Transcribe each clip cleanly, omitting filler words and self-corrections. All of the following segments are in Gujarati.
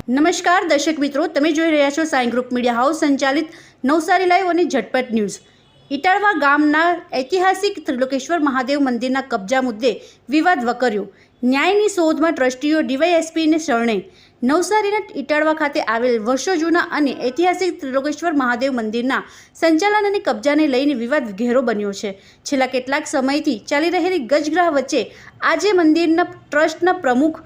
નમસ્કાર દર્શક મિત્રો, તમે જોઈ રહ્યા છો સાઈ ગ્રુપ મીડિયા હાઉસ સંચાલિત નવસારી લાઈવ અને ઝટપટ ન્યૂઝ। ઇટાળવા ગામના ઐતિહાસિક ત્રિલોકેશ્વર મહાદેવ મંદિરના કબજા મુદ્દે વિવાદ વકર્યો। ન્યાયની શોધમાં ટ્રસ્ટીઓ ડીવાયએસપીને શરણે। નવસારીના ઇટાળવા ખાતે આવેલ વર્ષો જૂના અને ઐતિહાસિક ત્રિલોકેશ્વર મહાદેવ મંદિરના સંચાલન અને કબજાને લઈને વિવાદ ઘેરો બન્યો છે। છેલ્લા કેટલાક સમયથી ચાલી રહેલી ગજગ્રાહ વચ્ચે આજે મંદિરના ટ્રસ્ટના પ્રમુખ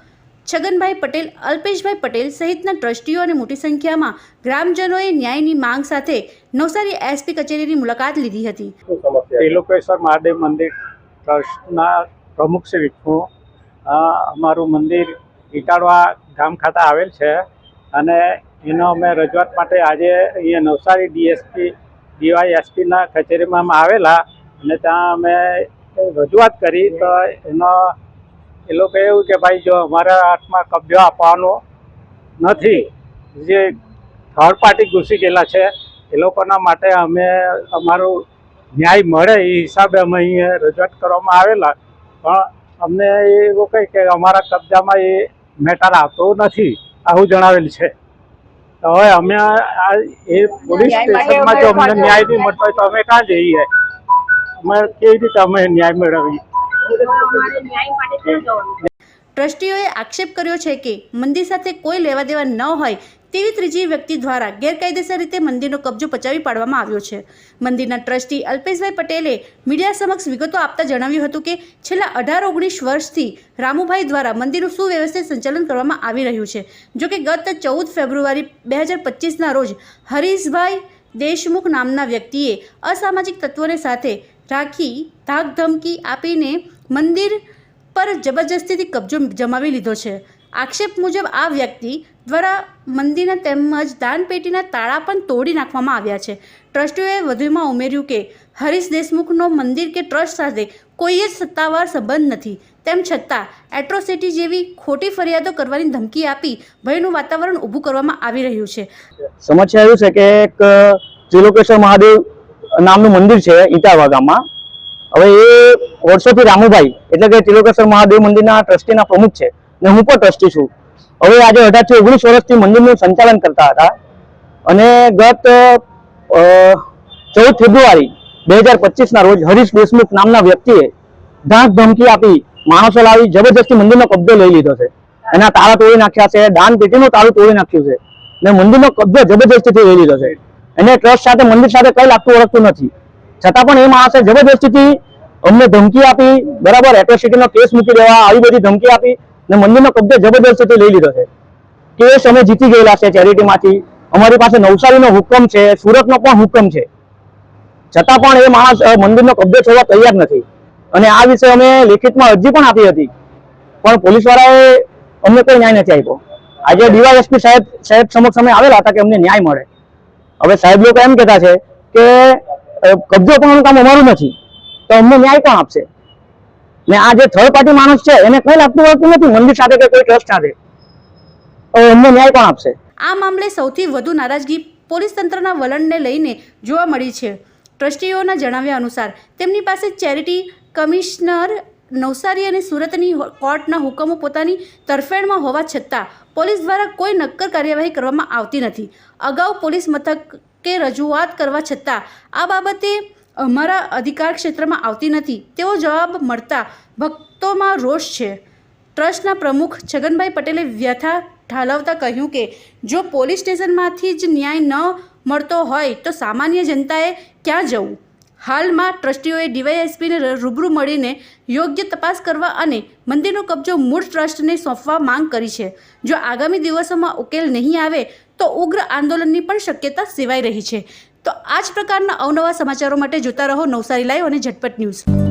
છગનભાઈ પટેલ, અલ્પેશભાઈ પટેલ સહિતના ટ્રસ્ટીઓ અને મોટી સંખ્યામાં ગ્રામજનોએ ન્યાયની માંગ સાથે નવસારી એસપી કચેરીની મુલાકાત લીધી હતી। ત્રિલોકેશ્વર મહાદેવ મંદિર ટ્રસ્ટના પ્રમુખ શ્રી હું અમારું મંદિર ઇટાળવા ગામ ખાતે આવેલ છે અને એનો અમે રજૂઆત માટે આજે અહીંયા નવસારી ડીવાયએસપીના કચેરીમાં આવેલા અને ત્યાં અમે રજૂઆત કરી તો એનો એ લોકો એવું કે ભાઈ જો અમારા હાથમાં કબજો આપવાનો નથી, જે થર્ડ પાર્ટી ઘૂસી ગયેલા છે એ લોકોના માટે અમે અમારું ન્યાય મળે એ હિસાબે અમે અહીંયા રજૂઆત કરવામાં આવેલા, પણ અમને એવું કહે કે અમારા કબજામાં એ મેટર આવતો નથી આવું જણાવેલ છે। તો હવે અમે એ પોલીસ સ્ટેશનમાં જો અમને ન્યાય નહીં મળતો હોય તો અમે ક્યાં જઈએ? અમે કેવી રીતે અમે ન્યાય મેળવીએ? ટ્રસ્ટીઓએ આક્ષેપ કર્યો છે કે મંદિર સાથે કોઈ લેવા દેવા ન હોય તેવી ત્રીજી વ્યક્તિ દ્વારા ગેરકાયદેસર રીતે મંદિરનો કબજો પચાવી પાડવામાં આવ્યો છે। મંદિરના ટ્રસ્ટી અલ્પેશભાઈ પટેલે મીડિયા સમક્ષ વિગતો આપતા જણાવ્યું હતું કે છેલ્લા 18-19 વર્ષથી રામુભાઈ દ્વારા મંદિરનું સુવ્યવસ્થિત સંચાલન કરવામાં આવી રહ્યું છે। જોકે ગત 14 ફેબ્રુઆરી 2025ના રોજ હરીશભાઈ દેશમુખ નામના વ્યક્તિએ અસામાજિક તત્વોને સાથે રાખી ધાકધમકી આપીને મંદિર પર જબરજસ્તીથી કબજો જમાવી લીધો છે। આક્ષેપ મુજબ આ વ્યક્તિ દ્વારા મંદિરના તેમજ દાનપેટીના તાળા પણ તોડી નાખવામાં આવ્યા છે। ટ્રસ્ટીઓએ વધુમાં ઉમેર્યું કે હરીશ દેશમુખનો મંદિર કે ટ્રસ્ટ સાથે કોઈ જ સત્તાવાર સંબંધ નથી, તેમ છતાં એટ્રોસિટી જેવી ખોટી ફરિયાદો કરવાની ધમકી આપી ભયનું વાતાવરણ ઊભું કરવામાં આવી રહ્યું છે। સમસ્યા એવું છે કે એક ત્રિલોકેશ્વર મહાદેવ નામનું મંદિર છે ઇટાળવા ગામમાં। હવે એ વર્ષોથી રામુભાઈ એટલે કે ત્રિલોકેશ્વર મહાદેવ મંદિરના ટ્રસ્ટીના પ્રમુખ છે ને હું પણ ટ્રસ્ટી છું। હવે આજે 18 થી 19 વર્ષથી મંદિરનું સંચાલન કરતા હતા અને ગત 14 ફેબ્રુઆરી 2025ના રોજ હરીશ દેશમુખ નામના વ્યક્તિએ ધાક ધમકી આપી માણસો લાવી જબરજસ્તી મંદિરનો કબજો લઈ લીધો છે। એના તાળા તોડી નાખ્યા છે, દાન પેટીનું તાળું તોડી નાખ્યું છે ને મંદિરનો કબજો જબરજસ્તીથી લઈ લીધો છે। એને ટ્રસ્ટ સાથે મંદિર સાથે કઈ લાગતું ઓળખતું નથી, છતાં પણ એ માણસે જબરદસ્તીથી અમને ધમકી આપી, બરાબર એટ્રોસિટીનો કેસ મૂકી દેવા આવી બધી ધમકી આપી ને મંદિરનો કબજો જબરદસ્તીથી લઈ લીધો છે। કેસ અમે જીતી ગયેલા છે ચેરિટીમાંથી, અમારી પાસે નવસારીનો હુકમ છે, સુરતનો પણ હુકમ છે, છતાં પણ એ માણસ મંદિરનો કબજો છોડવા તૈયાર નથી અને આ વિશે અમે લેખિતમાં અરજી પણ આપી હતી, પણ પોલીસ વાળાએ અમને કોઈ ન્યાય નથી આપ્યો। આજે ડીવાયએસપી સાહેબ સમક્ષ અમે આવેલા હતા કે અમને ન્યાય મળે। હવે સાહેબ લોકો એમ કહેતા છે કે કબજો કરવાનું કામ અમારું નથી તો અમને ન્યાય કોણ આપશે? ને આ જે થર્ડ પાર્ટી માણસ છે એને કઈ લાગતું હોતું નથી મંદિર સાથે કે કોઈ ટ્રસ્ટ સાથે, અમને ન્યાય કોણ આપશે? આ મામલે સૌથી વધુ નારાજગી પોલીસ તંત્રના વલણને લઈને જોવા મળી છે। ટ્રસ્ટીઓના જણાવ્યા અનુસાર તેમની પાસે ચેરિટી કમિશનર નવસારી અને સુરતની કોર્ટના હુકમો પોતાની તરફેણમાં હોવા છતાં પોલીસ દ્વારા કોઈ નક્કર કાર્યવાહી કરવામાં આવતી નથી। અગાઉ પોલીસ મથકે રજૂઆત કરવા છતાં આ બાબતે અમારા અધિકાર ક્ષેત્રમાં આવતી નથી તેવો જવાબ મળતા ભક્તોમાં રોષ છે। ટ્રસ્ટના પ્રમુખ છગનભાઈ પટેલે વ્યથા ઠાલવતા કહ્યું કે જો પોલીસ સ્ટેશનમાંથી જ ન્યાય ન મળતો હોય તો સામાન્ય જનતાએ ક્યાં જવું? હાલમાં ટ્રસ્ટીઓએ ડીવાયએસપીને રૂબરૂ મળીને યોગ્ય તપાસ કરવા અને મંદિરનો કબજો મૂળ ટ્રસ્ટને સોંપવા માંગ કરી છે। જો આગામી દિવસોમાં ઉકેલ નહીં આવે તો ઉગ્ર આંદોલનની પણ શક્યતા સેવાઈ રહી છે। તો આ જ પ્રકારના અવનવા સમાચારો માટે જોતા રહો નવસારી લાઈવ અને ઝટપટ ન્યૂઝ।